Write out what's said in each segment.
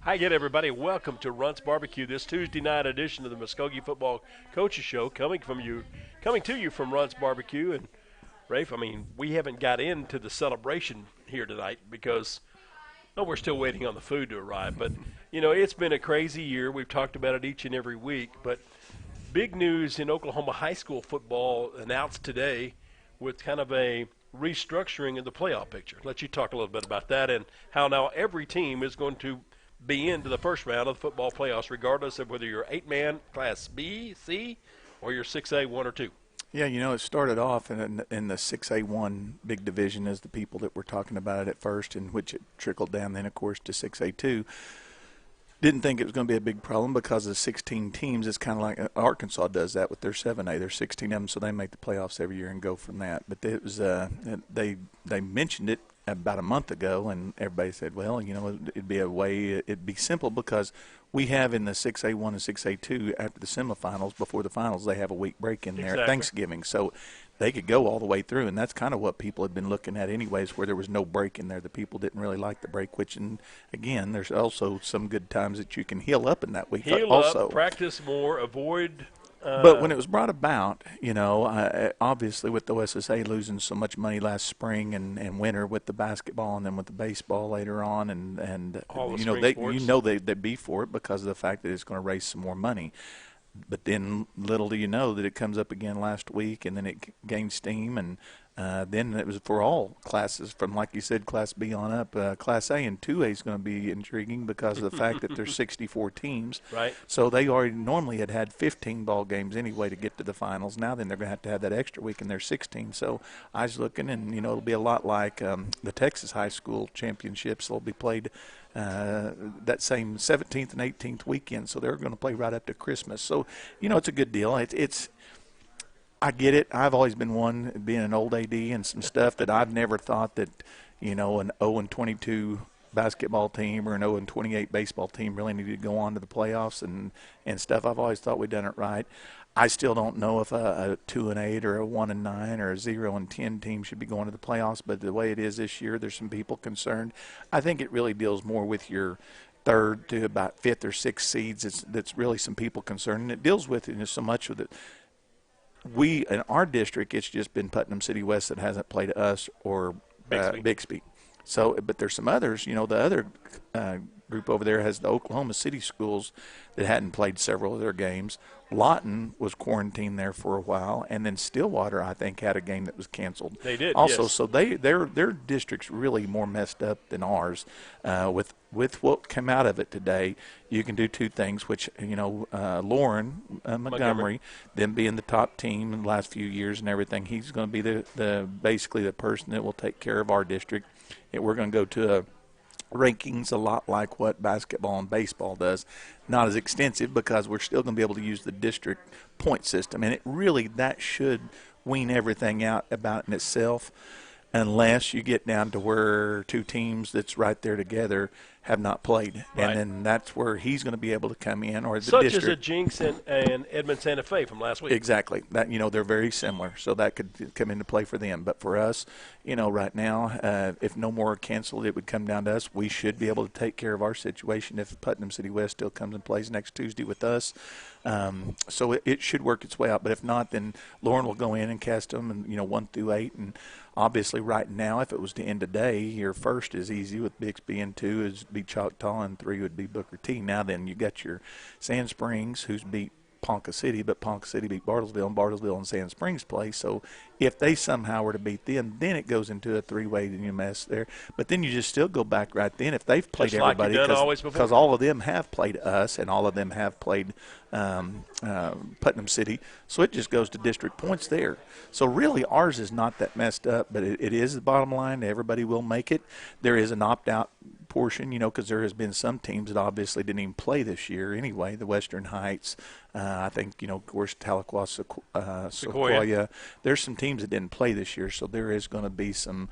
Hi again, everybody. Welcome to Runt's Barbecue, this Tuesday night edition of the Muskogee Football Coaches Show, coming to you from Runt's Barbecue. And Rafe, we haven't got into the celebration here tonight because we're still waiting on the food to arrive. But it's been a crazy year. We've talked about it each and every week. But big news in Oklahoma high school football announced today with kind of a restructuring of the playoff picture. Let you talk a little bit about that and how now every team is going to be into the first round of the football playoffs, regardless of whether you're 8-man Class B, C, or you're 6A, 1 or 2. Yeah, it started off in the 6A1 big division as the people that were talking about it at first, in which it trickled down then, of course, to 6A2. Didn't think it was going to be a big problem because of 16 teams. It's kind of like Arkansas does that with their 7A. There's 16 of them, so they make the playoffs every year and go from that. But it was they mentioned it about a month ago, and everybody said, well, it'd be a way, it'd be simple because we have in the 6A1 and 6A2 after the semifinals, before the finals, they have a week break in there Exactly. at Thanksgiving. So they could go all the way through, and that's kind of what people had been looking at anyways, where there was no break in there. The people didn't really like the break, which, and again, there's also some good times that you can heal up in that week Heal also. up, practice more, avoid. But when it was brought about, obviously with the OSSA losing so much money last spring and winter with the basketball and then with the baseball later on, and All the they sports. they'd be for it because of the fact that it's going to raise some more money. But then little do you know that it comes up again last week, and then it gains steam, and then it was for all classes from, like you said, Class B on up. Class A and 2A is going to be intriguing because of the fact that there's 64 teams. Right. So they already normally had 15 ball games anyway to get to the finals. Now then they're going to have that extra week, and there's 16. So I was looking, and, it'll be a lot like the Texas high school championships. They'll be played that same 17th and 18th weekend, so they're going to play right up to Christmas. So, it's a good deal. It's I get it. I've always been one, being an old AD and some stuff, that I've never thought that, an 0-22 basketball team or an 0-28 baseball team really needed to go on to the playoffs and stuff. I've always thought we'd done it right. I still don't know if a 2-8 or a 1-9 or a 0-10 team should be going to the playoffs, but the way it is this year, there's some people concerned. I think it really deals more with your third to about fifth or sixth seeds. That's really some people concerned, and it deals with it so much with it. We, in our district, it's just been Putnam City West that hasn't played us or Bixby. So, but there's some others. The other group over there has the Oklahoma City schools that hadn't played several of their games. Lawton was quarantined there for a while, and then Stillwater, I think, had a game that was canceled. They did, also. Yes. So their district's really more messed up than ours. With what came out of it today, you can do two things. Which Lauren Montgomery, them being the top team in the last few years and everything, he's going to be the basically the person that will take care of our district. And we're going to go to a rankings a lot like what basketball and baseball does. Not as extensive because we're still going to be able to use the district point system. And that should wean everything out about in itself, unless you get down to where two teams that's right there together have not played. Right. And then that's where he's going to be able to come in, or the Such district. as a Jinx and Edmond Santa Fe from last week. Exactly. That they're very similar, so that could come into play for them. But for us, right now, if no more are canceled, it would come down to us. We should be able to take care of our situation if Putnam City West still comes and plays next Tuesday with us. So it should work its way out. But if not, then Lauren will go in and cast them, and 1 through 8. And obviously, right now, if it was to end today, your first is easy with Bixby, and 2 is be Choctaw, and 3 would be Booker T. Now then, you got your Sand Springs, who's beat Ponca City, but Ponca City beat Bartlesville, and Bartlesville and Sand Springs play. So if they somehow were to beat them, then it goes into a three-way mess there. But then you just still go back right then if they've played just everybody, because all of them have played us and all of them have played Putnam City. So it just goes to district points there. So really ours is not that messed up, but it is the bottom line. Everybody will make it. There is an opt-out portion, because there has been some teams that obviously didn't even play this year anyway. The Western Heights, I think, of course, Tahlequah, Sequoia. There's some teams that didn't play this year, so there is going to be some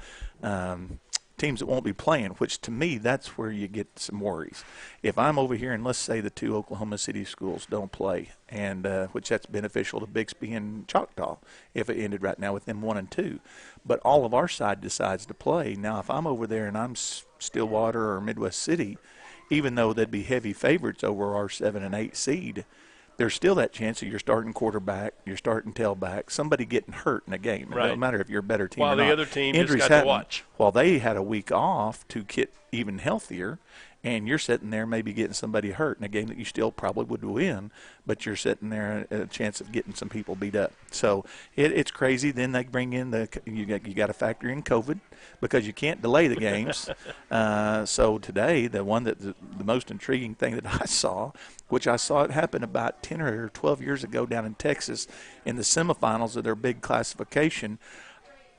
teams that won't be playing, which to me, that's where you get some worries. If I'm over here and let's say the 2 Oklahoma City schools don't play, and which that's beneficial to Bixby and Choctaw if it ended right now with them 1 and 2. But all of our side decides to play. Now, if I'm over there and I'm Stillwater or Midwest City, even though they'd be heavy favorites over our 7 and 8 seed, there's still that chance of your starting quarterback, your starting tailback, somebody getting hurt in a game. It Right. doesn't matter if you're a better team While or not. the other team Injuries just got happen. to watch. While they had a week off to get even healthier, and you're sitting there maybe getting somebody hurt in a game that you still probably would win, but you're sitting there at a chance of getting some people beat up. So it's crazy. Then they bring in you got to factor in COVID because you can't delay the games. So today, the most intriguing thing that I saw, which I saw it happen about 10 or 12 years ago down in Texas in the semifinals of their big classification,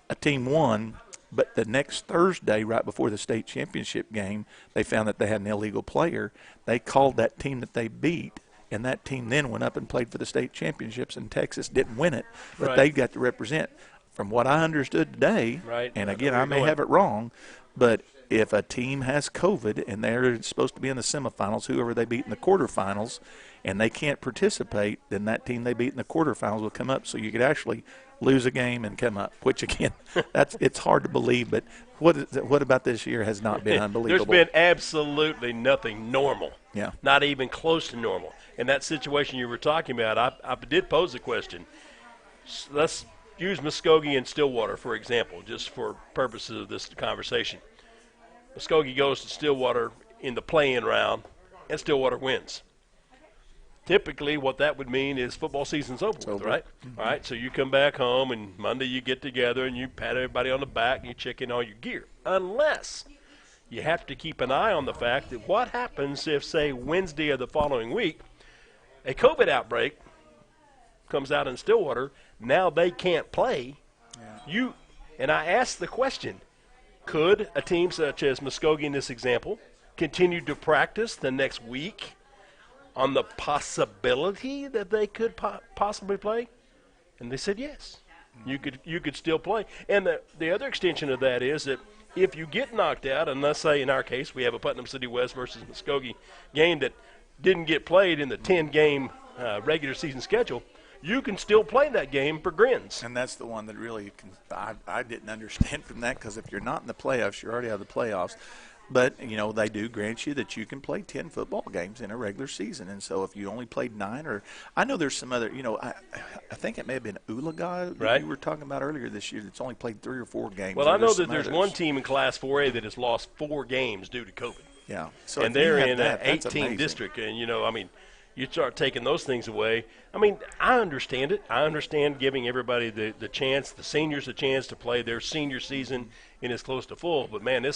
a team won. But the next Thursday, right before the state championship game, they found that they had an illegal player. They called that team that they beat, and that team then went up and played for the state championships, and Texas didn't win it, but Right. they got to represent. From what I understood today, Right. and again, I may have it wrong, but if a team has COVID and they're supposed to be in the semifinals, whoever they beat in the quarterfinals, and they can't participate, then that team they beat in the quarterfinals will come up. So you could actually lose a game and come up, which, again, it's hard to believe. But what about this year has not been unbelievable? There's been absolutely nothing normal. Yeah. Not even close to normal. In that situation you were talking about, I did pose the question. Let's use Muskogee and Stillwater, for example, just for purposes of this conversation. Muskogee goes to Stillwater in the play-in round, and Stillwater wins. Typically, what that would mean is football season's over, with, right? Mm-hmm. All right, so you come back home, and Monday you get together, and you pat everybody on the back, and you check in all your gear. Unless you have to keep an eye on the fact that what happens if, say, Wednesday of the following week, a COVID outbreak comes out in Stillwater, now they can't play. Yeah. And I asked the question, could a team such as Muskogee in this example continue to practice the next week on the possibility that they could possibly play? And they said yes. You could still play. And the other extension of that is that if you get knocked out, and let's say in our case we have a Putnam City West versus Muskogee game that didn't get played in the 10-game regular season schedule, you can still play that game for grins. And that's the one that really I didn't understand from that, because if you're not in the playoffs, you're already out of the playoffs. But, they do grant you that you can play 10 football games in a regular season. And so if you only played 9, or I know there's some other, I think it may have been Oologah that you were talking about earlier this year that's only played 3 or 4 games. Well, I know that there's one team in Class 4A that has lost 4 games due to COVID. Yeah. So and they're in an 18 district. And, you start taking those things away. I understand it. I understand giving everybody the chance, the seniors a chance to play their senior season in as close to full. But, man,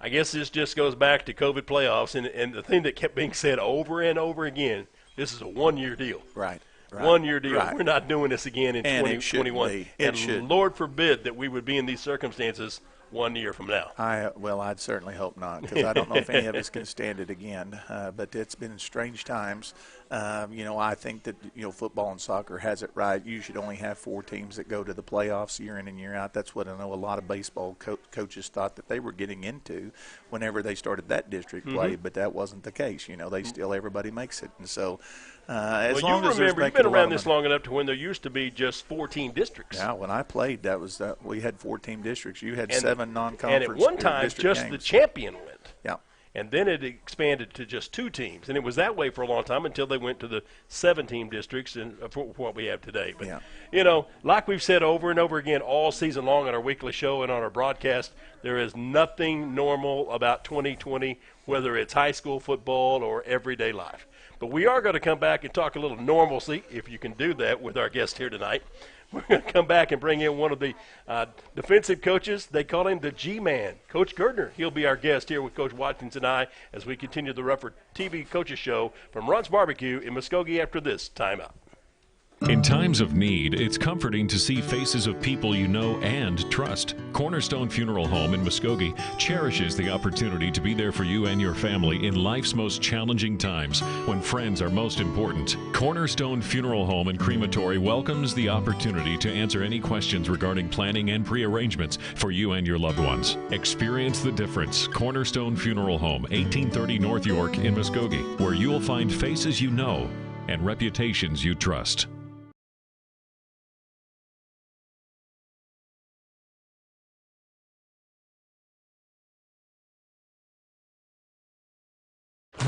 I guess this just goes back to COVID playoffs, and the thing that kept being said over and over again, this is a one-year deal. Right. 1-year deal. Right. We're not doing this again in 2021. And Lord forbid that we would be in these circumstances 1 year from now. I'd certainly hope not, because I don't know if any of us can stand it again. But it's been strange times. I think that football and soccer has it right. You should only have 4 teams that go to the playoffs year in and year out. That's what I know a lot of baseball coaches thought that they were getting into whenever they started that district play, but that wasn't the case. They still, everybody makes it, and so. As long as you've been around this long enough to when there used to be just 14 districts. Yeah, when I played, we had 14 districts. You had 7 non-conference. And at one time, just games. The champion went. Yeah. And then it expanded to just 2 teams, and it was that way for a long time until they went to the 7-team districts and for what we have today. But like we've said over and over again all season long on our weekly show and on our broadcast, there is nothing normal about 2020, whether it's high school football or everyday life. But we are going to come back and talk a little normalcy, if you can do that, with our guest here tonight. We're going to come back and bring in one of the defensive coaches. They call him the G-Man, Coach Gerdner. He'll be our guest here with Coach Watkins and I as we continue the Rufford TV Coaches Show from Runt's Barbecue in Muskogee after this timeout. In times of need, it's comforting to see faces of people you know and trust. Cornerstone Funeral Home in Muskogee cherishes the opportunity to be there for you and your family in life's most challenging times when friends are most important. Cornerstone Funeral Home and Crematory welcomes the opportunity to answer any questions regarding planning and pre-arrangements for you and your loved ones. Experience the difference. Cornerstone Funeral Home, 1830 North York in Muskogee, where you'll find faces you know and reputations you trust.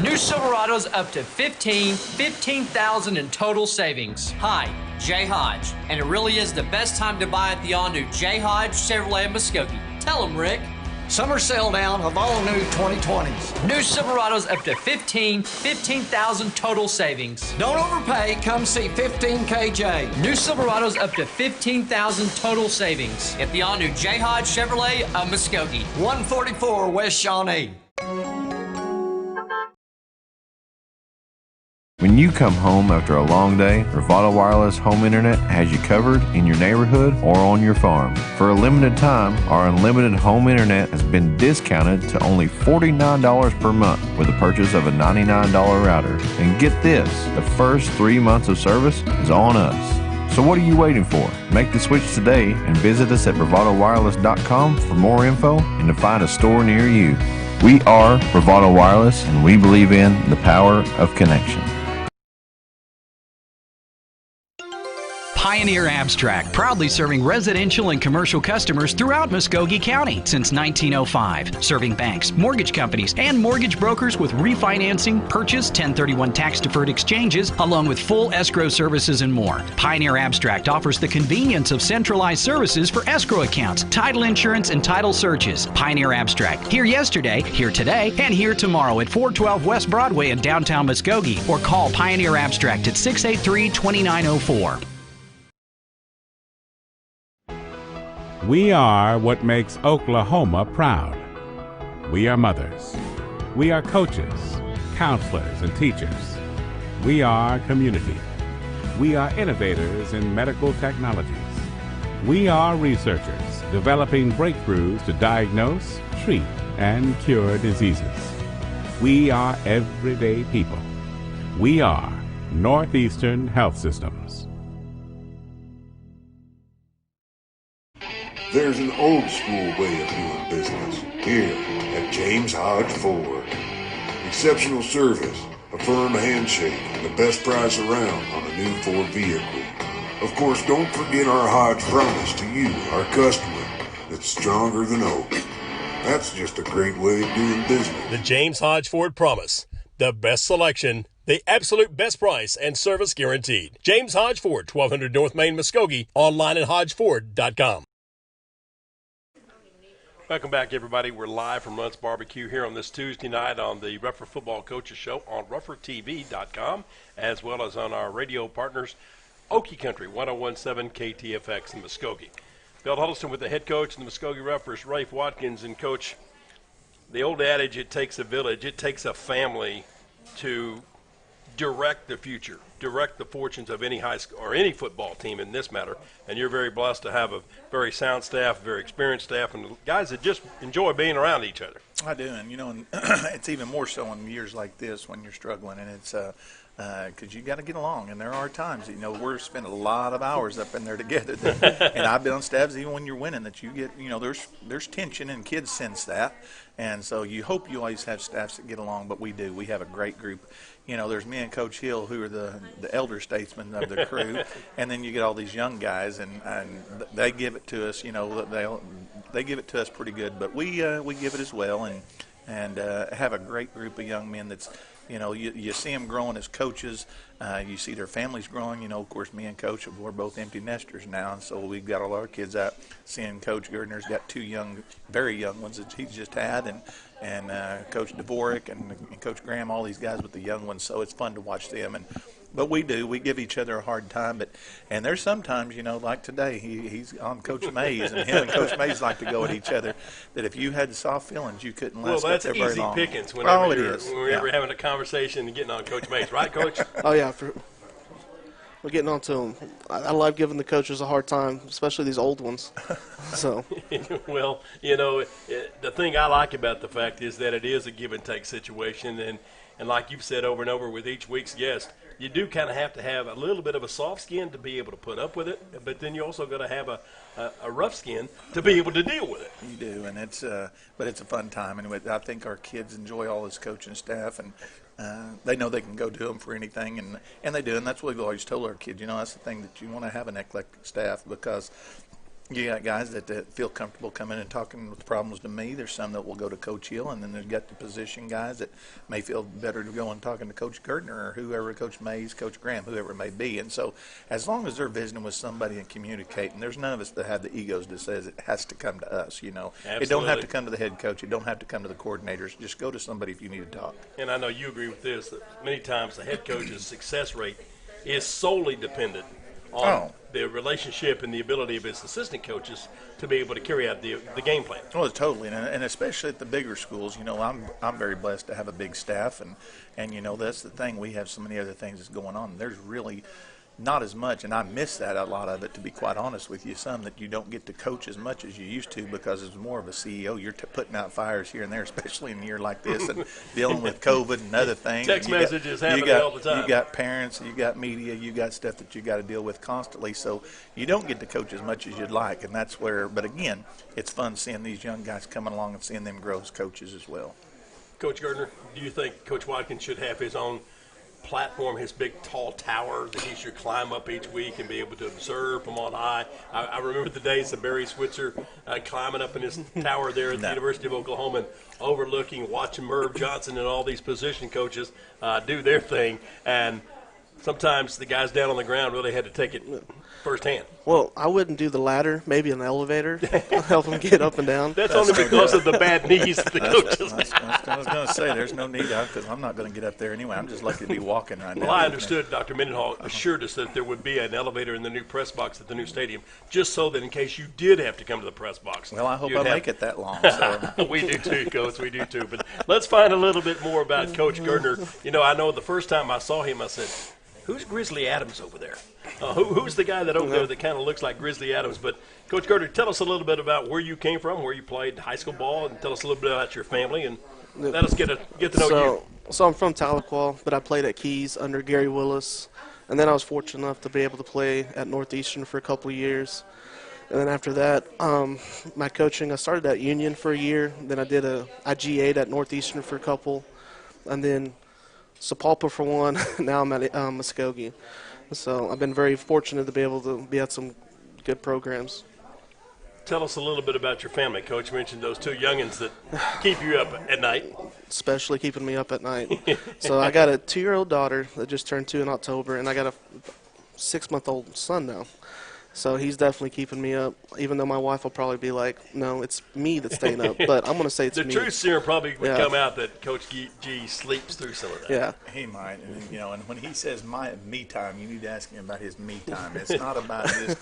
New Silverados up to 15,000 in total savings. Hi, Jay Hodge, and it really is the best time to buy at the all-new Jay Hodge Chevrolet Muskogee. Tell them, Rick. Summer sale down of all new 2020s. New Silverados up to 15,000 total savings. Don't overpay, come see 15KJ. New Silverados up to 15,000 total savings at the all-new Jay Hodge Chevrolet of Muskogee. 144 West Shawnee. When you come home after a long day, Bravado Wireless Home Internet has you covered in your neighborhood or on your farm. For a limited time, our unlimited home internet has been discounted to only $49 per month with the purchase of a $99 router. And get this, the first 3 months of service is on us. So what are you waiting for? Make the switch today and visit us at bravadowireless.com for more info and to find a store near you. We are Bravado Wireless, and we believe in the power of connection. Pioneer Abstract, proudly serving residential and commercial customers throughout Muskogee County since 1905, serving banks, mortgage companies, and mortgage brokers with refinancing, purchase, 1031 tax-deferred exchanges, along with full escrow services and more. Pioneer Abstract offers the convenience of centralized services for escrow accounts, title insurance, and title searches. Pioneer Abstract, here yesterday, here today, and here tomorrow at 412 West Broadway in downtown Muskogee, or call Pioneer Abstract at 683-2904. We are what makes Oklahoma proud. We are mothers. We are coaches, counselors, and teachers. We are community. We are innovators in medical technologies. We are researchers developing breakthroughs to diagnose, treat, and cure diseases. We are everyday people. We are Northeastern Health Systems. There's an old school way of doing business here at James Hodge Ford. Exceptional service, a firm handshake, and the best price around on a new Ford vehicle. Of course, don't forget our Hodge promise to you, our customer, that's stronger than oak. That's just a great way of doing business. The James Hodge Ford promise. The best selection, the absolute best price, and service guaranteed. James Hodge Ford, 1200 North Main, Muskogee, online at hodgeford.com. Welcome back, everybody. We're live from Runt's Barbecue here on this Tuesday night on the Ruffer Football Coaches Show on ruffertv.com, as well as on our radio partners, Okie Country, 1017 KTFX in Muskogee. Bill Huddleston with the head coach and the Muskogee Ruffers, Rafe Watkins. And, Coach, the old adage, it takes a village, it takes a family to direct the future, direct the fortunes of any high school or any football team in this matter. And you're very blessed to have a very sound staff, very experienced staff, and guys that just enjoy being around each other. I do, and and it's even more so in years like this when you're struggling, and it's because you got to get along. And there are times, we're spending a lot of hours up in there together. And I've been on staffs even when you're winning that you get, there's tension, and kids sense that. And so you hope you always have staffs that get along, but we do. We have a great group. There's me and Coach Hill, who are the elder statesmen of the crew, and then you get all these young guys, and they give it to us. They give it to us pretty good, but we give it as well, and have a great group of young men that's. You see them growing as coaches. You see their families growing. Of course, me and Coach, we're both empty nesters now, and so we've got all our kids out. Seeing Coach Gardner's got two very young ones that he's just had, and Coach Dvorak and Coach Graham, all these guys with the young ones. So it's fun to watch them. But we give each other a hard time. And there's sometimes, like today, he's on Coach Mays, and him and Coach Mays like to go at each other. That if you had soft feelings, you couldn't last up there very long. Well, that's easy pickings whenever you're having a conversation and getting on Coach Mays, right, Coach? Oh yeah, we're getting on to them. I love giving the coaches a hard time, especially these old ones. So. Well, the thing I like about the fact is that it is a give and take situation, and like you've said over and over with each week's guest, you do kind of have to have a little bit of a soft skin to be able to put up with it, but then you also got to have a rough skin to be able to deal with it. You do, and but it's a fun time, and I think our kids enjoy all this coaching staff, and they know they can go to them for anything, and they do, and that's what we've always told our kids. That's the thing, that you want to have an eclectic staff, because You got guys that feel comfortable coming and talking with problems to me. There's some that will go to Coach Hill, and then there's got the position guys that may feel better to go and talking to Coach Gertner or whoever, Coach Mays, Coach Graham, whoever it may be. And so as long as they're visiting with somebody and communicating, there's none of us that have the egos that says it has to come to us, you know. Absolutely. It don't have to come to the head coach. It don't have to come to the coordinators. Just go to somebody if you need to talk. And I know you agree with this, that many times the head coach's success rate is solely dependent on the relationship and the ability of his assistant coaches to be able to carry out the game plan. Well, totally, and especially at the bigger schools. You know, I'm very blessed to have a big staff, and you know, that's the thing. We have so many other things that's going on. There's really not as much, and I miss that, a lot of it, to be quite honest with you. Some that you don't get to coach as much as you used to because it's more of a CEO. You're putting out fires here and there, especially in a year like this, and dealing with COVID and other things. Text messages happening all the time. You got parents, you got media, you got stuff that you got to deal with constantly. So you don't get to coach as much as you'd like, and that's where. But again, it's fun seeing these young guys coming along and seeing them grow as coaches as well. Coach Gertner, do you think Coach Watkins should have his own platform, his big tall tower that he should climb up each week and be able to observe from on high? I remember the days of Barry Switzer climbing up in his tower there at the University of Oklahoma and overlooking, watching Merv Johnson and all these position coaches do their thing. And sometimes the guys down on the ground really had to take it firsthand. Well, I wouldn't do the ladder, maybe an elevator, help them get up and down. That's only because of the bad knees of the coaches. I was going to say, there's no need, because I'm not going to get up there anyway. I'm just lucky to be walking right now. Well, I understood Dr. Mendenhall assured us that there would be an elevator in the new press box at the new stadium, just so that in case you did have to come to the press box. Well, I hope I make it that long. So. We do too, Coach. We do too. But let's find a little bit more about Coach Gertner. You know, I know the first time I saw him, I said, who's Grizzly Adams over there? Who's the guy that over there that kind of looks like Grizzly Adams? But, Coach Gertner, tell us a little bit about where you came from, where you played high school ball, and tell us a little bit about your family, and let us get to know you. So I'm from Tahlequah, but I played at Keys under Gary Willis. And then I was fortunate enough to be able to play at Northeastern for a couple of years. And then after that, my coaching, I started at Union for a year. Then I did I GA'd at Northeastern for a couple. And then Sapulpa for one. Now I'm at Muskogee. So I've been very fortunate to be able to be at some good programs. Tell us a little bit about your family. Coach mentioned those two youngins that keep you up at night. Especially keeping me up at night. So I got a 2-year-old daughter that just turned 2 in October, and I got a 6-month-old son now. So he's definitely keeping me up, even though my wife will probably be like, no, it's me that's staying up. But I'm going to say it's me. The truth serum probably would come out that Coach G sleeps through some of that. Yeah. He might. And, you know, and when he says my me time, you need to ask him about his me time. It's not about his.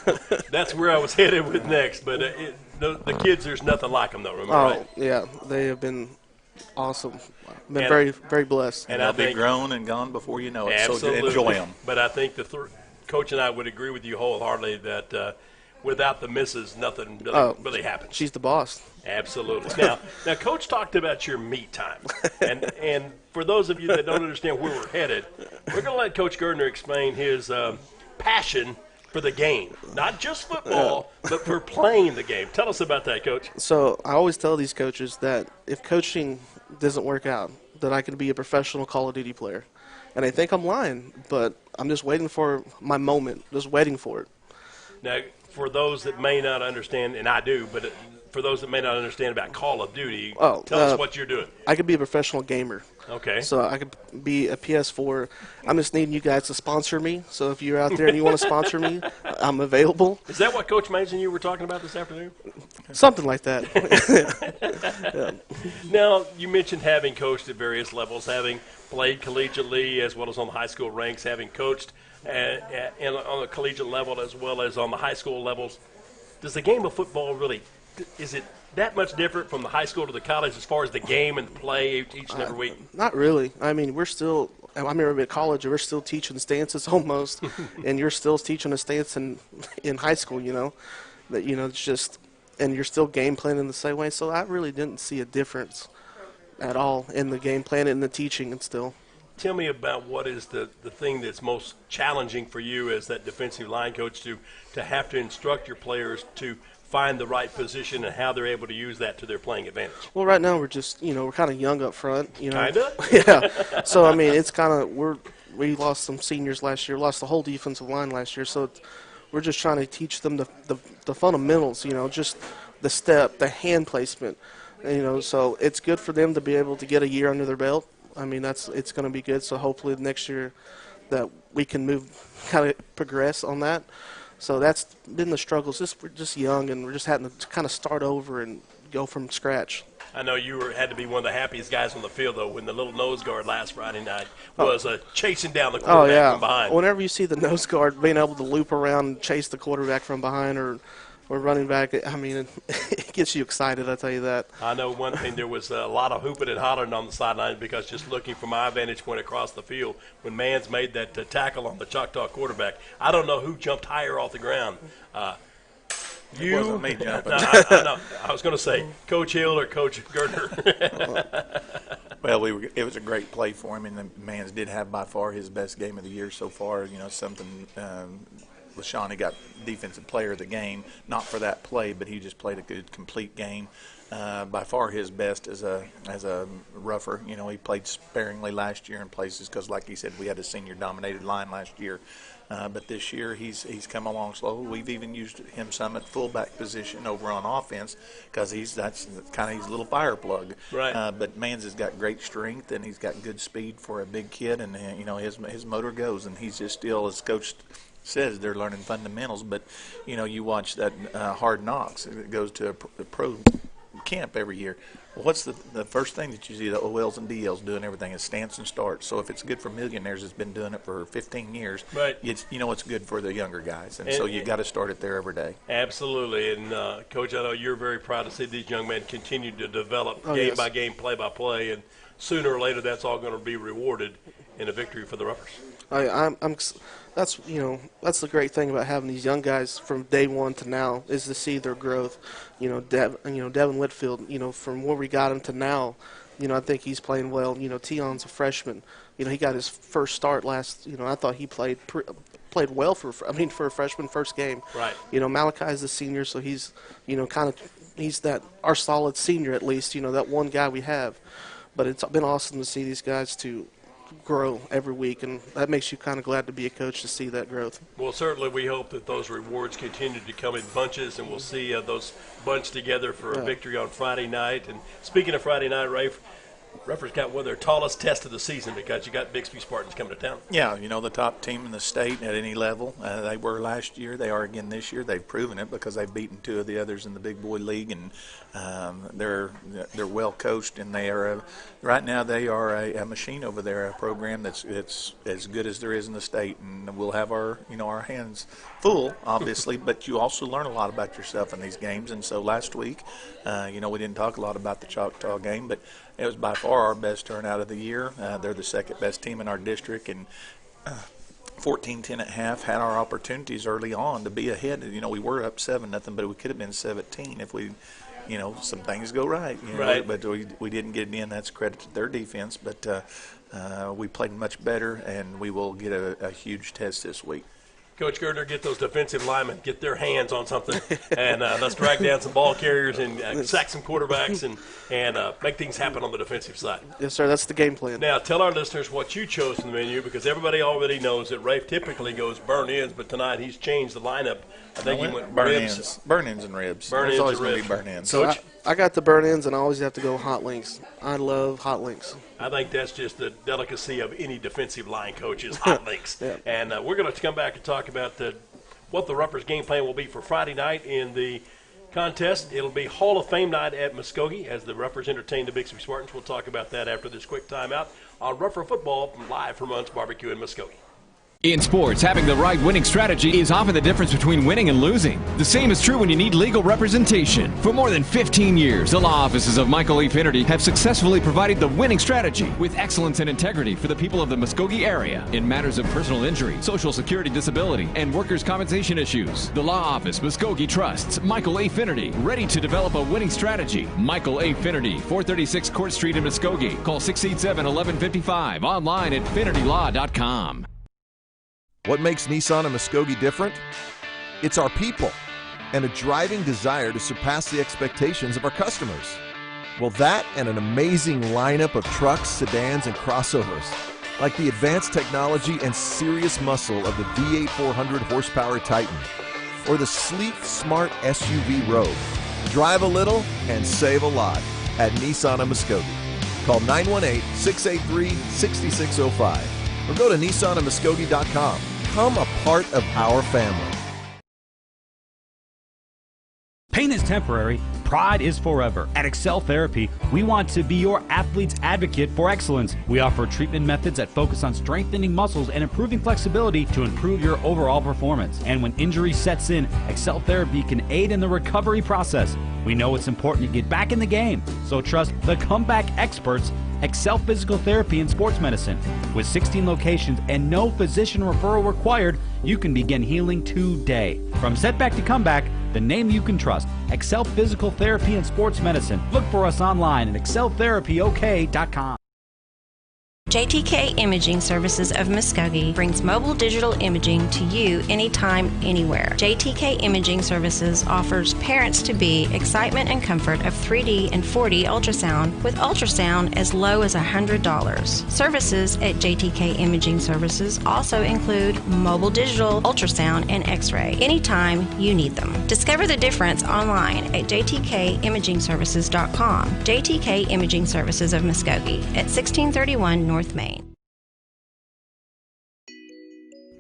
That's where I was headed with next. But the kids, there's nothing like them, though, remember, right? Yeah. They have been awesome. Been very, very blessed. And they'll be grown and gone before you know it. Absolutely. So enjoy them. But I think Coach and I would agree with you wholeheartedly that without the missus, nothing really happens. She's the boss. Absolutely. Now, Coach talked about your me time. And for those of you that don't understand where we're headed, we're going to let Coach Gertner explain his passion for the game. Not just football, but for playing the game. Tell us about that, Coach. So I always tell these coaches that if coaching doesn't work out, that I can be a professional Call of Duty player. And I think I'm lying, but I'm just waiting for my moment, just waiting for it. Now, for those that may not understand, and I do, but for those that may not understand about Call of Duty, tell us what you're doing. I could be a professional gamer. Okay. So I could be a PS4. I'm just needing you guys to sponsor me. So if you're out there and you want to sponsor me, I'm available. Is that what Coach Mays and you were talking about this afternoon? Something like that. Now, you mentioned having coached at various levels, having played collegiately as well as on the high school ranks, having coached on the collegiate level as well as on the high school levels. Does the game of football really, is it that much different from the high school to the college as far as the game and the play each and every week? Not really. I mean, we're still, I remember at college, we're still teaching stances almost, and you're still teaching a stance in high school, you know, that, you know, it's just, and you're still game planning the same way. So I really didn't see a difference at all in the game plan and the teaching and still. Tell me about what is the thing that's most challenging for you as that defensive line coach to have to instruct your players to find the right position and how they're able to use that to their playing advantage. Well, right now we're just, you know, we're kind of young up front. You know. Kind of? Yeah. So, I mean, it's kind of, we lost some seniors last year, lost the whole defensive line last year. So we're just trying to teach them the fundamentals, just the step, the hand placement, so it's good for them to be able to get a year under their belt. I mean, it's going to be good. So hopefully next year that we can kind of progress on that. So that's been the struggles. We're just young, and we're just having to kind of start over and go from scratch. I know you had to be one of the happiest guys on the field, though, when the little nose guard last Friday night was chasing down the quarterback from behind. Whenever you see the nose guard being able to loop around and chase the quarterback from behind or running back, I mean, it gets you excited, I tell you that. I know one thing, there was a lot of hooping and hollering on the sideline because just looking from my vantage point across the field, when Mans made that tackle on the Choctaw quarterback, I don't know who jumped higher off the ground. It wasn't me jumping. I was going to say Coach Hill or Coach Gertner. Well, it was a great play for him, and the Mans did have by far his best game of the year so far. Something LaShawnee got Defensive Player of the Game, not for that play, but he just played a good, complete game. By far his best as a rougher. He played sparingly last year in places because, like he said, we had a senior-dominated line last year. But this year he's come along slow. We've even used him some at fullback position over on offense because that's kind of his little fire plug. Right. But Mans has got great strength and he's got good speed for a big kid, and his motor goes, and he's just still, as Coach says, they're learning fundamentals. But you watch that Hard Knocks. It goes to a pro camp every year. Well, what's the first thing that you see the OLs and DLs doing? Everything is stance and start. So if it's good for millionaires, it's been doing it for 15 years. Right. It's good for the younger guys, and so you got to start it there every day. Absolutely, and Coach, I know you're very proud to see these young men continue to develop game by game, play by play, and sooner or later that's all going to be rewarded in a victory for the Ruffers. That's the great thing about having these young guys from day one to now is to see their growth. Devin Whitfield, from where we got him to now, I think he's playing well. Tion's a freshman. He got his first start last. I thought he played well for a freshman first game. Right. Malachi's the senior, so he's he's that our solid senior at least. That one guy we have. But it's been awesome to see these guys to grow every week, and that makes you kind of glad to be a coach to see that growth. Well, certainly we hope that those rewards continue to come in bunches, and we'll see those bunched together for a victory on Friday night. And speaking of Friday night, Rafe, Ruffers got one of their tallest tests of the season because you got Bixby Spartans coming to town. Yeah, the top team in the state at any level. They were last year. They are again this year. They've proven it because they've beaten two of the others in the big boy league, and they're well coached, and they are right now they are a machine over there, a program that's as good as there is in the state, and we'll have our hands full, obviously, but you also learn a lot about yourself in these games. And so last week, we didn't talk a lot about the Choctaw game, but it was by far our best turnout of the year. They're the second best team in our district, and 14-10 at half, had our opportunities early on to be ahead. We were up 7-0, but we could have been 17 if we, some things go right. Right. But we didn't get it in. That's credit to their defense. But we played much better, and we will get a huge test this week. Coach Gertner, get those defensive linemen, get their hands on something, and let's drag down some ball carriers and sack some quarterbacks and make things happen on the defensive side. Yes, sir. That's the game plan. Now, tell our listeners what you chose from the menu, because everybody already knows that Rafe typically goes burn-ins, but tonight he's changed the lineup. I think he went ribs. Burn-ins and ribs. Burn-ins There's always and going to ribs. be burn-ins. So I got the burn-ins, and I always have to go hot links. I love hot links. I think that's just the delicacy of any defensive line coach is hot links. Yeah. And we're going to come back and talk about what the Ruffers' game plan will be for Friday night in the contest. It'll be Hall of Fame night at Muskogee as the Ruffers entertain the Bixby Spartans. We'll talk about that after this quick timeout on Ruffer Football live from Runt's Barbecue in Muskogee. In sports, having the right winning strategy is often the difference between winning and losing. The same is true when you need legal representation. For more than 15 years, the law offices of Michael A. Finnerty have successfully provided the winning strategy with excellence and integrity for the people of the Muskogee area in matters of personal injury, social security disability, and workers' compensation issues. The law office, Muskogee trusts Michael A. Finnerty, ready to develop a winning strategy. Michael A. Finnerty, 436 Court Street in Muskogee. Call 687-1155. Online at finnertylaw.com. What makes Nissan and Muskogee different? It's our people and a driving desire to surpass the expectations of our customers. Well, that and an amazing lineup of trucks, sedans, and crossovers. like the advanced technology and serious muscle of the V8 400 horsepower Titan, or the sleek, smart SUV Rogue. Drive a little and save a lot at Nissan of Muskogee. Call 918-683-6605 or go to nissanofmuskogee.com. Become a part of our family. Pain is temporary, pride is forever. At Excel Therapy, we want to be your athlete's advocate for excellence. We offer treatment methods that focus on strengthening muscles and improving flexibility to improve your overall performance. And when injury sets in, Excel Therapy can aid in the recovery process. We know it's important to get back in the game, so trust the comeback experts, Excel Physical Therapy and Sports Medicine. With 16 locations and no physician referral required, you can begin healing today. From setback to comeback, the name you can trust, Excel Physical Therapy and Sports Medicine. Look for us online at exceltherapyok.com. JTK Imaging Services of Muskogee brings mobile digital imaging to you anytime, anywhere. JTK Imaging Services offers parents-to-be excitement and comfort of 3D and 4D ultrasound with ultrasound as low as $100. Services at JTK Imaging Services also include mobile digital ultrasound and x-ray anytime you need them. Discover the difference online at jtkimagingservices.com. JTK Imaging Services of Muskogee at 1631 North Main.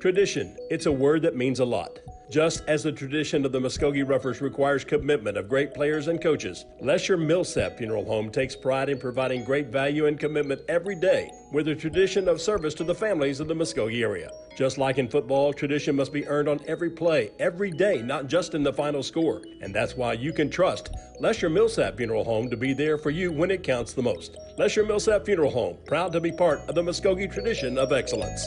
Tradition. It's a word that means a lot. Just as the tradition of the Muskogee Roughers requires commitment of great players and coaches, Lesher Millsap Funeral Home takes pride in providing great value and commitment every day with a tradition of service to the families of the Muskogee area. Just like in football, tradition must be earned on every play, every day, not just in the final score. And that's why you can trust Lesher Millsap Funeral Home to be there for you when it counts the most. Lesher Millsap Funeral Home, proud to be part of the Muskogee tradition of excellence.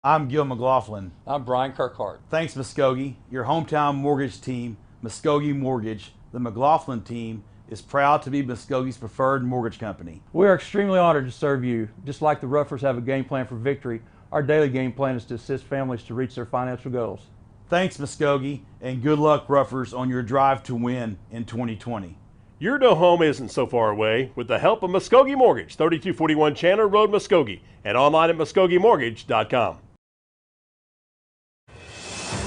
I'm Gil McLaughlin. I'm Brian Kirkhart. Thanks, Muskogee. Your hometown mortgage team, Muskogee Mortgage, the McLaughlin team, is proud to be Muskogee's preferred mortgage company. We are extremely honored to serve you. Just like the Roughers have a game plan for victory, our daily game plan is to assist families to reach their financial goals. Thanks, Muskogee, and good luck, Roughers, on your drive to win in 2020. Your new home isn't so far away with the help of Muskogee Mortgage, 3241 Chandler Road, Muskogee, and online at MuskogeeMortgage.com.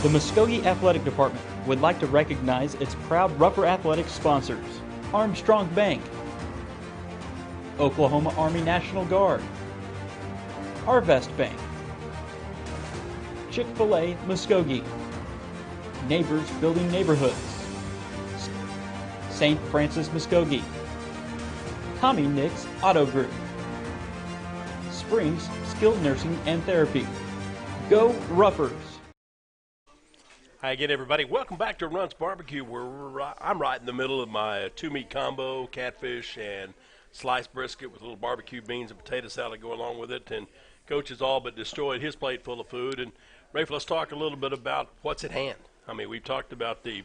The Muskogee Athletic Department would like to recognize its proud Rougher Athletics sponsors: Armstrong Bank, Oklahoma Army National Guard, Harvest Bank, Chick-fil-A Muskogee, Neighbors Building Neighborhoods, St. Francis Muskogee, Tommy Nix Auto Group, Springs Skilled Nursing and Therapy. Go Roughers! Hi again, everybody. Welcome back to Runt's Barbecue, where I'm right in the middle of my two-meat combo, catfish and sliced brisket with a little barbecue beans and potato salad go along with it. And Coach has all but destroyed his plate full of food. And, Rafe, let's talk a little bit about what's at hand. I mean, we've talked about the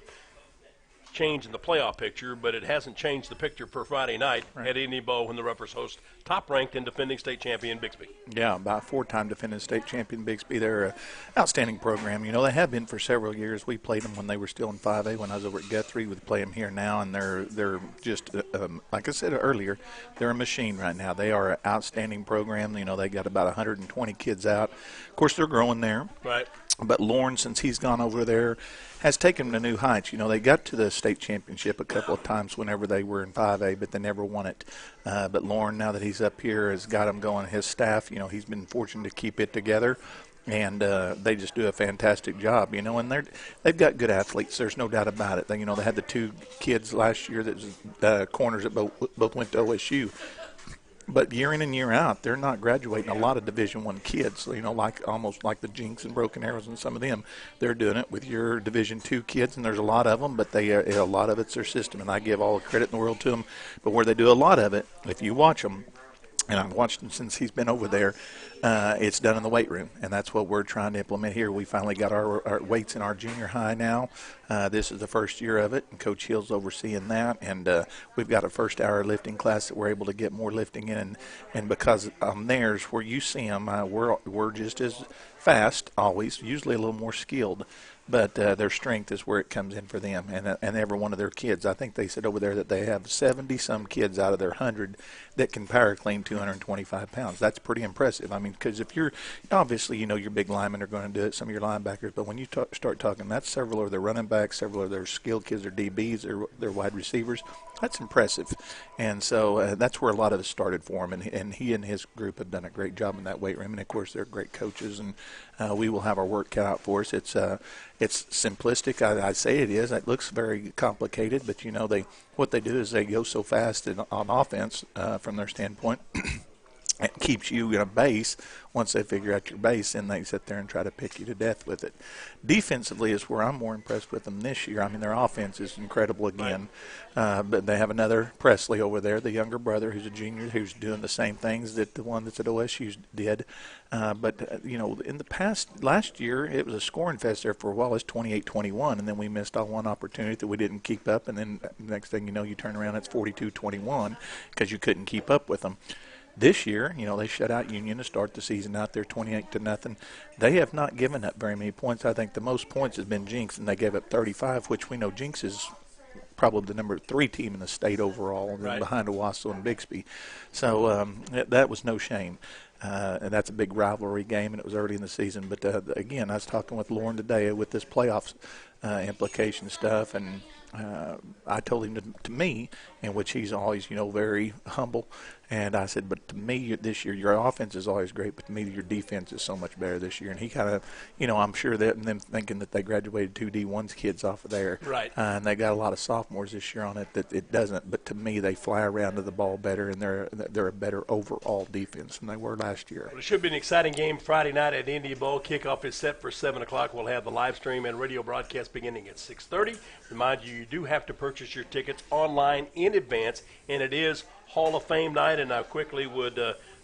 change in the playoff picture, but it hasn't changed the picture for Friday night at Indian Bowl when the Roughers host top-ranked and defending state champion Bixby. Yeah, about four-time defending state champion Bixby. They're an outstanding program. You know, they have been for several years. We played them when they were still in 5A when I was over at Guthrie. We play them here now, and they're just, like I said earlier, they're a machine right now. They are an outstanding program. You know, they got about 120 kids out. Of course, they're growing there. Right. But Lauren, since he's gone over there, has taken them to new heights. You know, they got to the state championship a couple of times whenever they were in 5A, but they never won it. But Lauren, now that he's up here, has got them going. His staff, you know, he's been fortunate to keep it together, and they just do a fantastic job, you know. And they've got good athletes. There's no doubt about it. They had the two kids last year that was corners that both went to OSU. But year in and year out, they're not graduating a lot of Division I kids, you know, almost like the Jinx and Broken Arrows and some of them. They're doing it with your Division II kids, and there's a lot of them, but a lot of it's their system, and I give all the credit in the world to them. But where they do a lot of it, if you watch them, and I've watched him since he's been over there, it's done in the weight room, and that's what we're trying to implement here. We finally got our weights in our junior high now. This is the first year of it, and Coach Hill's overseeing that. And we've got a first-hour lifting class that we're able to get more lifting in. And because on theirs, where you see them, we're just as fast, always, usually a little more skilled. But their strength is where it comes in for them, and every one of their kids. I think they said over there that they have 70-some kids out of their 100 that can power clean 225 pounds. That's pretty impressive. I mean, because if you're obviously, your big linemen are going to do it, some of your linebackers, but when you start talking, that's several of their running backs, several of their skilled kids, their DBs, their wide receivers. That's impressive. And so that's where a lot of it started for him, and he and his group have done a great job in that weight room. And, of course, they're great coaches, and we will have our work cut out for us. It's simplistic. I say it is. It looks very complicated, but, what they do is they go so fast on offense from their standpoint. It keeps you in a base. Once they figure out your base, then they sit there and try to pick you to death with it. Defensively is where I'm more impressed with them this year. I mean, their offense is incredible again. But they have another Presley over there, the younger brother, who's a junior, who's doing the same things that the one that's at OSU did. But in the past, last year, it was a scoring fest there for a while. It's 28-21, and then we missed on one opportunity that we didn't keep up. And then the next thing you know, you turn around, it's 42-21 because you couldn't keep up with them. This year, they shut out Union to start the season out there 28-0. They have not given up very many points. I think the most points has been Jinx, and they gave up 35, which we know Jinx is probably the number 3 team in the state overall, right, behind Owasso and Bixby. So that was no shame. And that's a big rivalry game, and it was early in the season. But, again, I was talking with Lauren today with this playoffs implication stuff, and I told him to me, in which he's always, very humble, and I said, but to me this year, your offense is always great, but to me your defense is so much better this year. And he kind of, I'm sure that, and them thinking that they graduated 2 D1's kids off of there. Right. And they got a lot of sophomores this year on it that it doesn't, but to me they fly around to the ball better, and they're a better overall defense than they were last year. Well, it should be an exciting game Friday night at India Bowl. Kickoff is set for 7 o'clock. We'll have the live stream and radio broadcast beginning at 6:30. Remind you do have to purchase your tickets online in advance, and it is Hall of Fame night. And I quickly would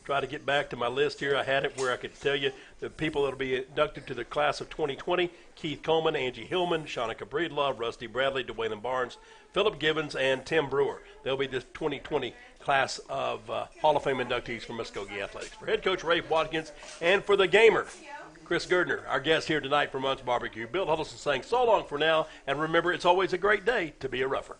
try to get back to my list here. I had it where I could tell you the people that will be inducted to the class of 2020: Keith Coleman, Angie Hillman, Shanika Breedlove, Rusty Bradley, Dwayne Barnes, Philip Gibbons, and Tim Brewer. They'll be the 2020 class of Hall of Fame inductees for Muskogee Athletics. For head coach Rafe Watkins and for the gamer, Chris Gerdner, our guest here tonight from Runt's Barbecue. Bill Huddleston saying so long for now, and remember, it's always a great day to be a Rougher.